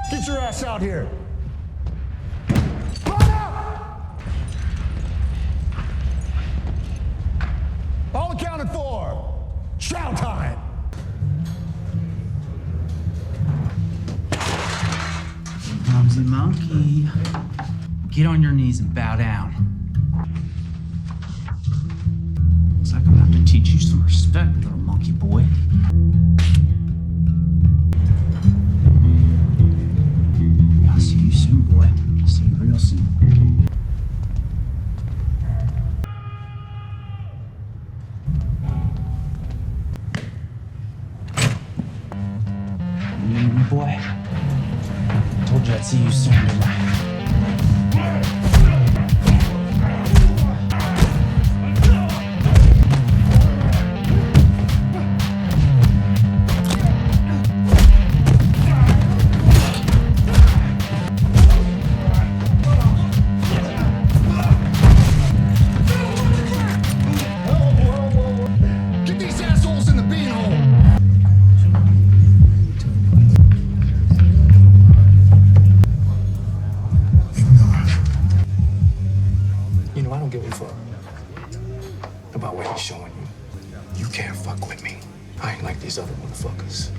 Get your ass out here! Run up! All accounted for! Chow time! Clumsy monkey. Get on your knees and bow down. Looks like I'm about to teach you some respect, little monkey boy. I'll see you soon, boy. I'll see you real soon. Boy, I told you I'd see you soon, didn't I? Get these assholes in the beanhole! You know, I don't give a fuck about what he's showing you. You can't fuck with me. I ain't like these other motherfuckers.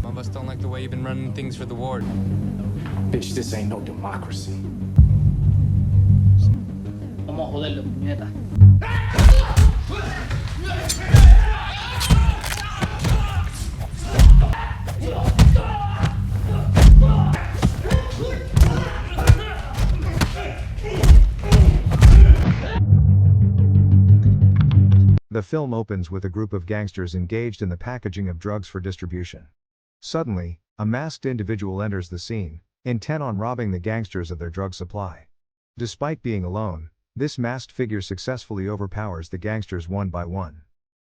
Some of us don't like the way you've been running things for the ward. Bitch, this ain't no democracy. Vamos a joderlo, puñeta. The film opens with a group of gangsters engaged in the packaging of drugs for distribution. Suddenly, a masked individual enters the scene, intent on robbing the gangsters of their drug supply. Despite being alone, this masked figure successfully overpowers the gangsters one by one.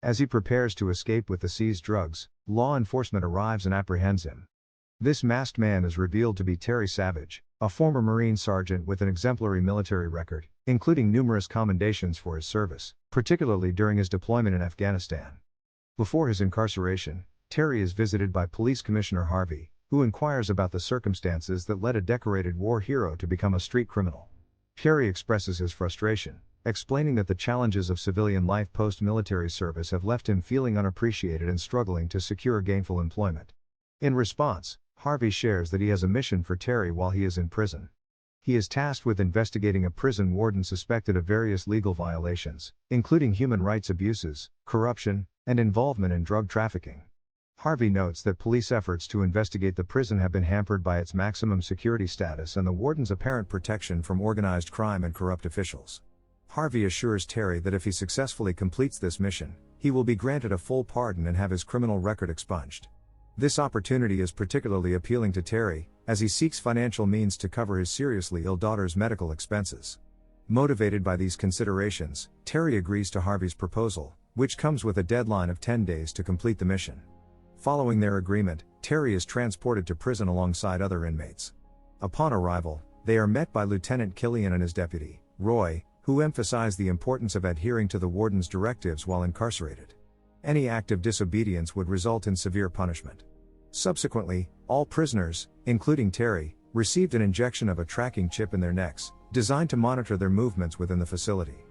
As he prepares to escape with the seized drugs, law enforcement arrives and apprehends him. This masked man is revealed to be Terry Savage, a former Marine sergeant with an exemplary military record, including numerous commendations for his service, particularly during his deployment in Afghanistan. Before his incarceration, Terry is visited by Police Commissioner Harvey, who inquires about the circumstances that led a decorated war hero to become a street criminal. Terry expresses his frustration, explaining that the challenges of civilian life post-military service have left him feeling unappreciated and struggling to secure gainful employment. In response, Harvey shares that he has a mission for Terry while he is in prison. He is tasked with investigating a prison warden suspected of various legal violations, including human rights abuses, corruption, and involvement in drug trafficking. Harvey notes that police efforts to investigate the prison have been hampered by its maximum security status and the warden's apparent protection from organized crime and corrupt officials. Harvey assures Terry that if he successfully completes this mission, he will be granted a full pardon and have his criminal record expunged. This opportunity is particularly appealing to Terry, as he seeks financial means to cover his seriously ill daughter's medical expenses. Motivated by these considerations, Terry agrees to Harvey's proposal, which comes with a deadline of 10 days to complete the mission. Following their agreement, Terry is transported to prison alongside other inmates. Upon arrival, they are met by Lieutenant Killian and his deputy, Roy, who emphasize the importance of adhering to the warden's directives while incarcerated. Any act of disobedience would result in severe punishment. Subsequently, all prisoners, including Terry, received an injection of a tracking chip in their necks, designed to monitor their movements within the facility.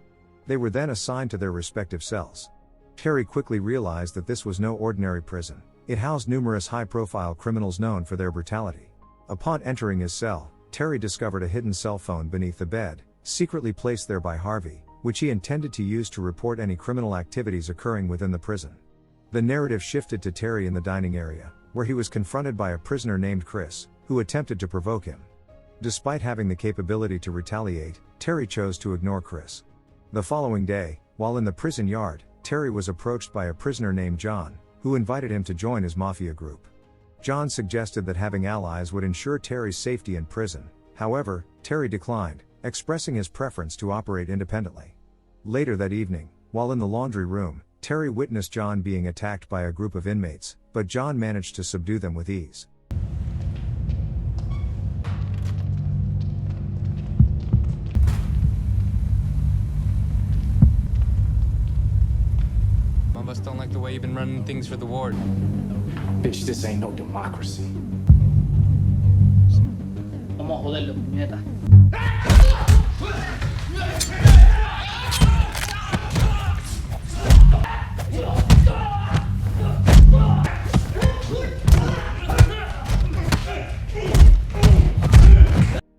They were then assigned to their respective cells. Terry quickly realized that this was no ordinary prison. It housed numerous high-profile criminals known for their brutality. Upon entering his cell, Terry discovered a hidden cell phone beneath the bed, secretly placed there by Harvey, which he intended to use to report any criminal activities occurring within the prison. The narrative shifted to Terry in the dining area, where he was confronted by a prisoner named Chris, who attempted to provoke him. Despite having the capability to retaliate, Terry chose to ignore Chris. The following day, while in the prison yard, Terry was approached by a prisoner named John, who invited him to join his mafia group. John suggested that having allies would ensure Terry's safety in prison. However, Terry declined, expressing his preference to operate independently. Later that evening, while in the laundry room, Terry witnessed John being attacked by a group of inmates, but John managed to subdue them with ease. of us don't like the way you've been running things for the ward. Bitch, this ain't no democracy. Vamos a joderlo, puñeta.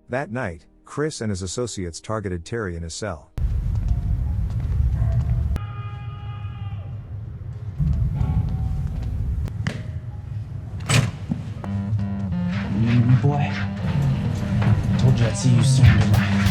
That night, Chris and his associates targeted Terry in his cell. You need me, boy? Told you I'd see you soon, didn't I?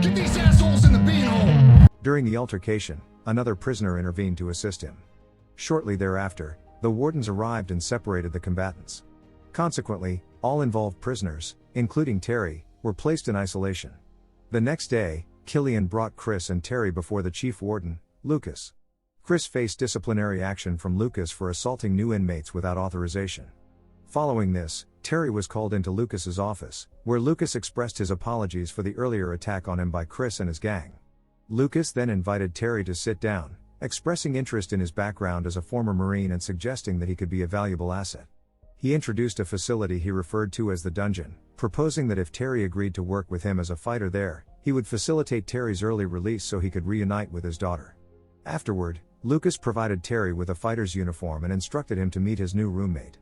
Get these assholes in the beanhole! During the altercation, another prisoner intervened to assist him. Shortly thereafter, the wardens arrived and separated the combatants. Consequently, all involved prisoners, including Terry, were placed in isolation. The next day, Killian brought Chris and Terry before the chief warden, Lucas. Chris faced disciplinary action from Lucas for assaulting new inmates without authorization. Following this, Terry was called into Lucas's office, where Lucas expressed his apologies for the earlier attack on him by Chris and his gang. Lucas then invited Terry to sit down, expressing interest in his background as a former Marine and suggesting that he could be a valuable asset. He introduced a facility he referred to as the dungeon, proposing that if Terry agreed to work with him as a fighter there, he would facilitate Terry's early release so he could reunite with his daughter. Afterward, Lucas provided Terry with a fighter's uniform and instructed him to meet his new roommate.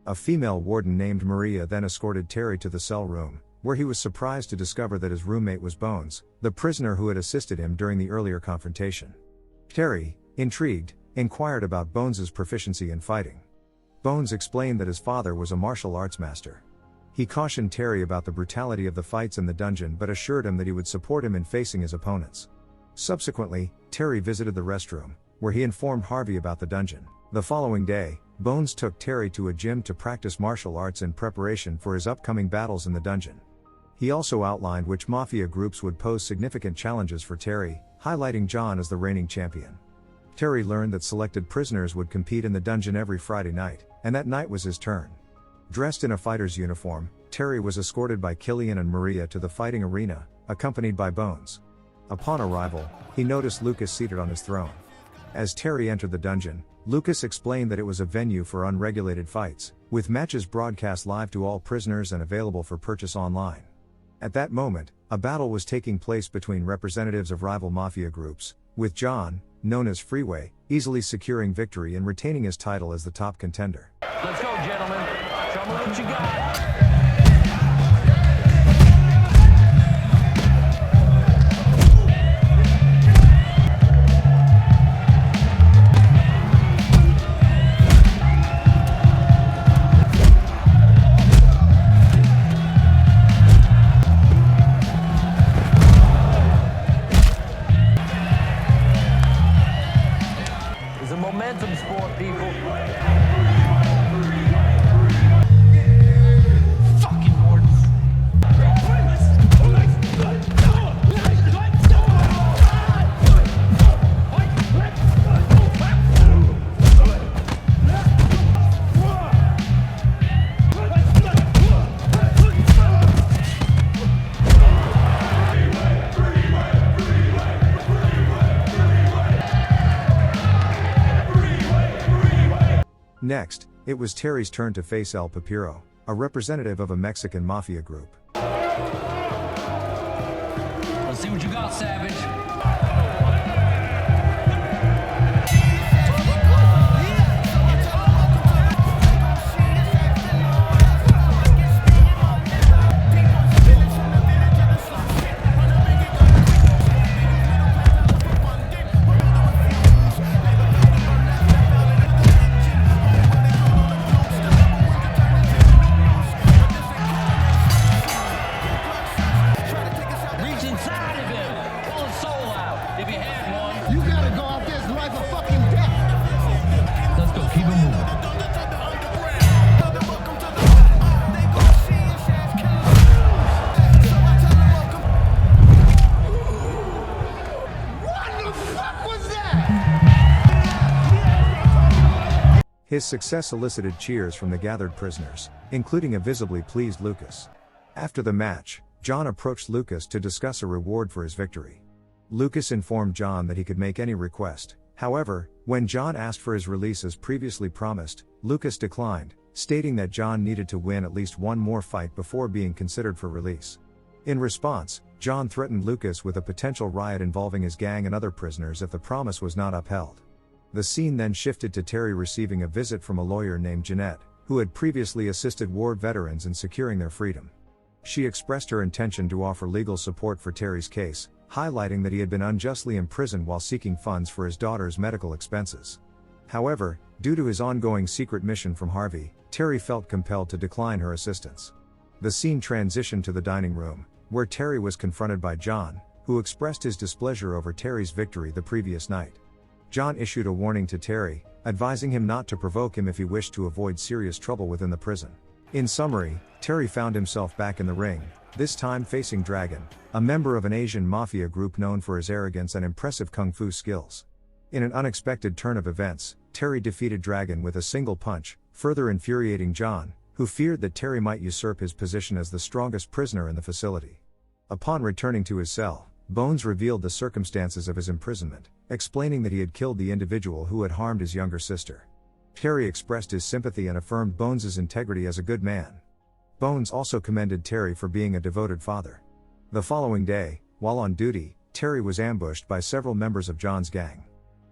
A female warden named Maria then escorted Terry to the cell room, where he was surprised to discover that his roommate was Bones, the prisoner who had assisted him during the earlier confrontation. Terry, intrigued, inquired about Bones's proficiency in fighting. Bones explained that his father was a martial arts master. He cautioned Terry about the brutality of the fights in the dungeon but assured him that he would support him in facing his opponents. Subsequently, Terry visited the restroom, where he informed Harvey about the dungeon. The following day, Bones took Terry to a gym to practice martial arts in preparation for his upcoming battles in the dungeon. He also outlined which mafia groups would pose significant challenges for Terry, highlighting John as the reigning champion. Terry learned that selected prisoners would compete in the dungeon every Friday night, and that night was his turn. Dressed in a fighter's uniform, Terry was escorted by Killian and Maria to the fighting arena, accompanied by Bones. Upon arrival, he noticed Lucas seated on his throne. As Terry entered the dungeon, Lucas explained that it was a venue for unregulated fights, with matches broadcast live to all prisoners and available for purchase online. At that moment, a battle was taking place between representatives of rival mafia groups, with John, known as Freeway, easily securing victory and retaining his title as the top contender. Let's go, gentlemen. Show me what you got. It's a momentum sport, people. Fucking wardens. Next, it was Terry's turn to face El Papiro, a representative of a Mexican mafia group. Let's see what you got, Savage. Reach inside of him. Pull his soul His success elicited cheers from the gathered prisoners, including a visibly pleased Lucas. After the match, John approached Lucas to discuss a reward for his victory. Lucas informed John that he could make any request. However, when John asked for his release as previously promised, Lucas declined, stating that John needed to win at least one more fight before being considered for release. In response, John threatened Lucas with a potential riot involving his gang and other prisoners if the promise was not upheld. The scene then shifted to Terry receiving a visit from a lawyer named Jeanette, who had previously assisted war veterans in securing their freedom. She expressed her intention to offer legal support for Terry's case, highlighting that he had been unjustly imprisoned while seeking funds for his daughter's medical expenses. However, due to his ongoing secret mission from Harvey, Terry felt compelled to decline her assistance. The scene transitioned to the dining room, where Terry was confronted by John, who expressed his displeasure over Terry's victory the previous night. John issued a warning to Terry, advising him not to provoke him if he wished to avoid serious trouble within the prison. In summary, Terry found himself back in the ring, this time facing Dragon, a member of an Asian mafia group known for his arrogance and impressive kung fu skills. In an unexpected turn of events, Terry defeated Dragon with a single punch, further infuriating John, who feared that Terry might usurp his position as the strongest prisoner in the facility. Upon returning to his cell, Bones revealed the circumstances of his imprisonment, explaining that he had killed the individual who had harmed his younger sister. Terry expressed his sympathy and affirmed Bones' integrity as a good man. Bones also commended Terry for being a devoted father. The following day, while on duty, Terry was ambushed by several members of John's gang.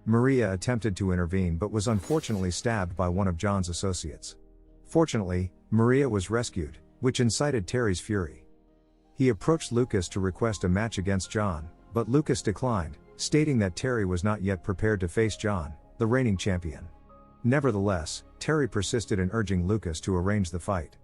Maria attempted to intervene but was unfortunately stabbed by one of John's associates. Fortunately, Maria was rescued, which incited Terry's fury. He approached Lucas to request a match against John, but Lucas declined, stating that Terry was not yet prepared to face John, the reigning champion. Nevertheless, Terry persisted in urging Lucas to arrange the fight.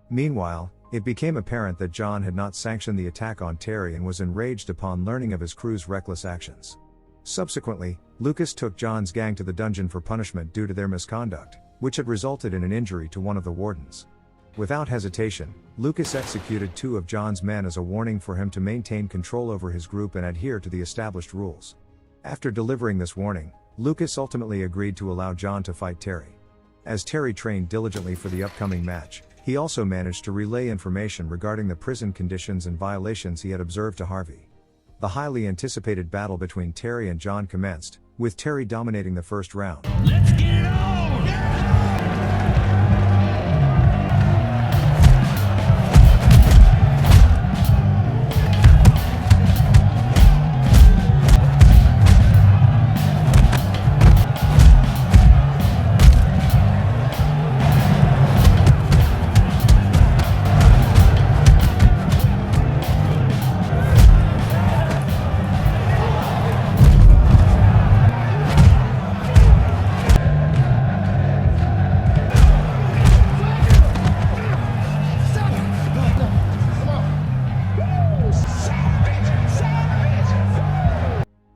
Meanwhile, it became apparent that John had not sanctioned the attack on Terry and was enraged upon learning of his crew's reckless actions. Subsequently, Lucas took John's gang to the dungeon for punishment due to their misconduct, which had resulted in an injury to one of the wardens. Without hesitation, Lucas executed 2 of John's men as a warning for him to maintain control over his group and adhere to the established rules. After delivering this warning, Lucas ultimately agreed to allow John to fight Terry. As Terry trained diligently for the upcoming match, he also managed to relay information regarding the prison conditions and violations he had observed to Harvey. The highly anticipated battle between Terry and John commenced, with Terry dominating the first round. Let's get it on!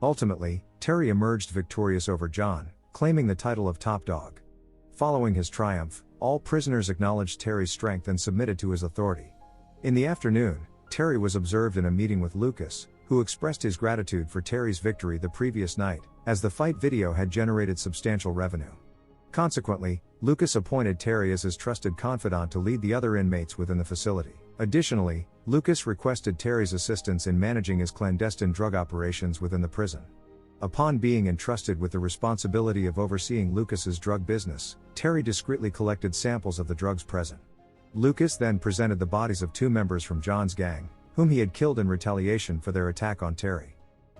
Ultimately, Terry emerged victorious over John, claiming the title of top dog. Following his triumph, all prisoners acknowledged Terry's strength and submitted to his authority. In the afternoon, Terry was observed in a meeting with Lucas, who expressed his gratitude for Terry's victory the previous night, as the fight video had generated substantial revenue. Consequently, Lucas appointed Terry as his trusted confidant to lead the other inmates within the facility. Additionally, Lucas requested Terry's assistance in managing his clandestine drug operations within the prison. Upon being entrusted with the responsibility of overseeing Lucas's drug business, Terry discreetly collected samples of the drugs present. Lucas then presented the bodies of 2 members from John's gang, whom he had killed in retaliation for their attack on Terry.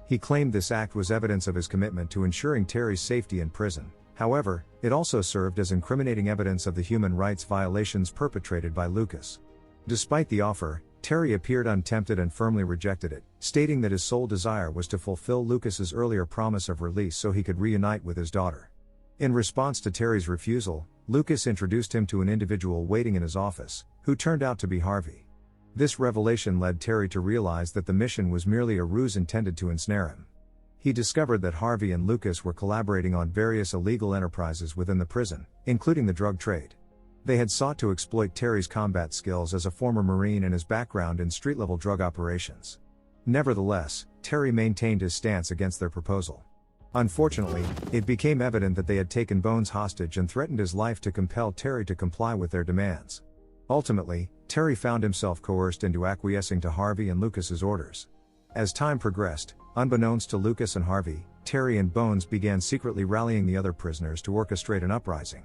He claimed this act was evidence of his commitment to ensuring Terry's safety in prison. However, it also served as incriminating evidence of the human rights violations perpetrated by Lucas. Despite the offer, Terry appeared untempted and firmly rejected it, stating that his sole desire was to fulfill Lucas's earlier promise of release so he could reunite with his daughter. In response to Terry's refusal, Lucas introduced him to an individual waiting in his office, who turned out to be Harvey. This revelation led Terry to realize that the mission was merely a ruse intended to ensnare him. He discovered that Harvey and Lucas were collaborating on various illegal enterprises within the prison, including the drug trade. They had sought to exploit Terry's combat skills as a former Marine and his background in street-level drug operations. Nevertheless, Terry maintained his stance against their proposal. Unfortunately, it became evident that they had taken Bones hostage and threatened his life to compel Terry to comply with their demands. Ultimately, Terry found himself coerced into acquiescing to Harvey and Lucas's orders. As time progressed, unbeknownst to Lucas and Harvey, Terry and Bones began secretly rallying the other prisoners to orchestrate an uprising.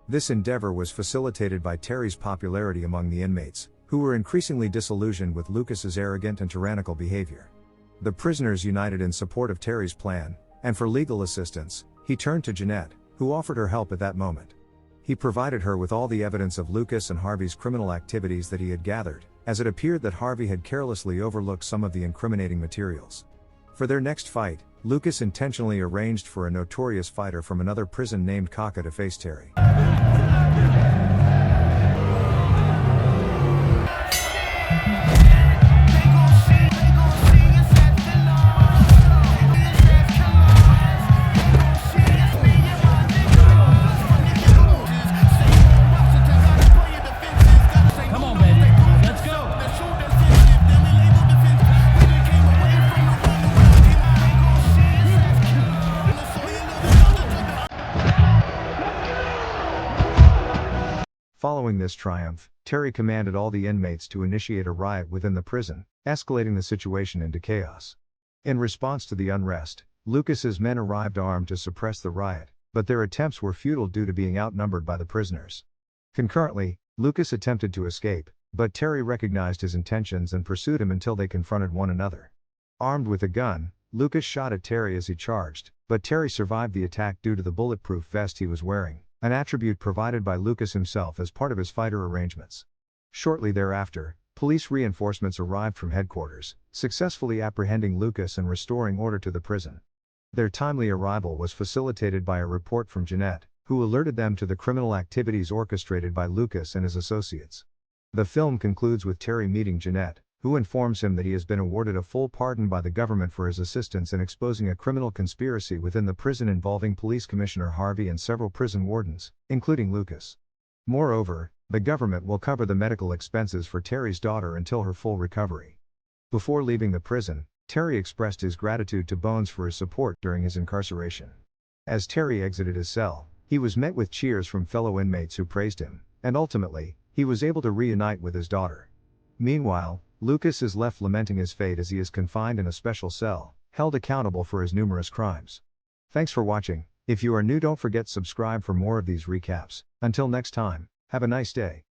This endeavor was facilitated by Terry's popularity among the inmates, who were increasingly disillusioned with Lucas's arrogant and tyrannical behavior. The prisoners united in support of Terry's plan, and for legal assistance, he turned to Jeanette, who offered her help at that moment. He provided her with all the evidence of Lucas and Harvey's criminal activities that he had gathered, as it appeared that Harvey had carelessly overlooked some of the incriminating materials. For their next fight, Lucas intentionally arranged for a notorious fighter from another prison named Kaka to face Terry. Come on, baby. Let's go. Following this triumph, Terry commanded all the inmates to initiate a riot within the prison, escalating the situation into chaos. In response to the unrest, Lucas's men arrived armed to suppress the riot, but their attempts were futile due to being outnumbered by the prisoners. Concurrently, Lucas attempted to escape, but Terry recognized his intentions and pursued him until they confronted one another. Armed with a gun, Lucas shot at Terry as he charged, but Terry survived the attack due to the bulletproof vest he was wearing, an attribute provided by Lucas himself as part of his fighter arrangements. Shortly thereafter, police reinforcements arrived from headquarters, successfully apprehending Lucas and restoring order to the prison. Their timely arrival was facilitated by a report from Jeanette, who alerted them to the criminal activities orchestrated by Lucas and his associates. The film concludes with Terry meeting Jeanette, who informs him that he has been awarded a full pardon by the government for his assistance in exposing a criminal conspiracy within the prison involving Police Commissioner Harvey and several prison wardens, including Lucas. Moreover, the government will cover the medical expenses for Terry's daughter until her full recovery. Before leaving the prison, Terry expressed his gratitude to Bones for his support during his incarceration. As Terry exited his cell, he was met with cheers from fellow inmates who praised him, and ultimately, he was able to reunite with his daughter. Meanwhile, Lucas is left lamenting his fate as he is confined in a special cell, held accountable for his numerous crimes. Thanks for watching. If you are new, don't forget to subscribe for more of these recaps. Until next time, have a nice day.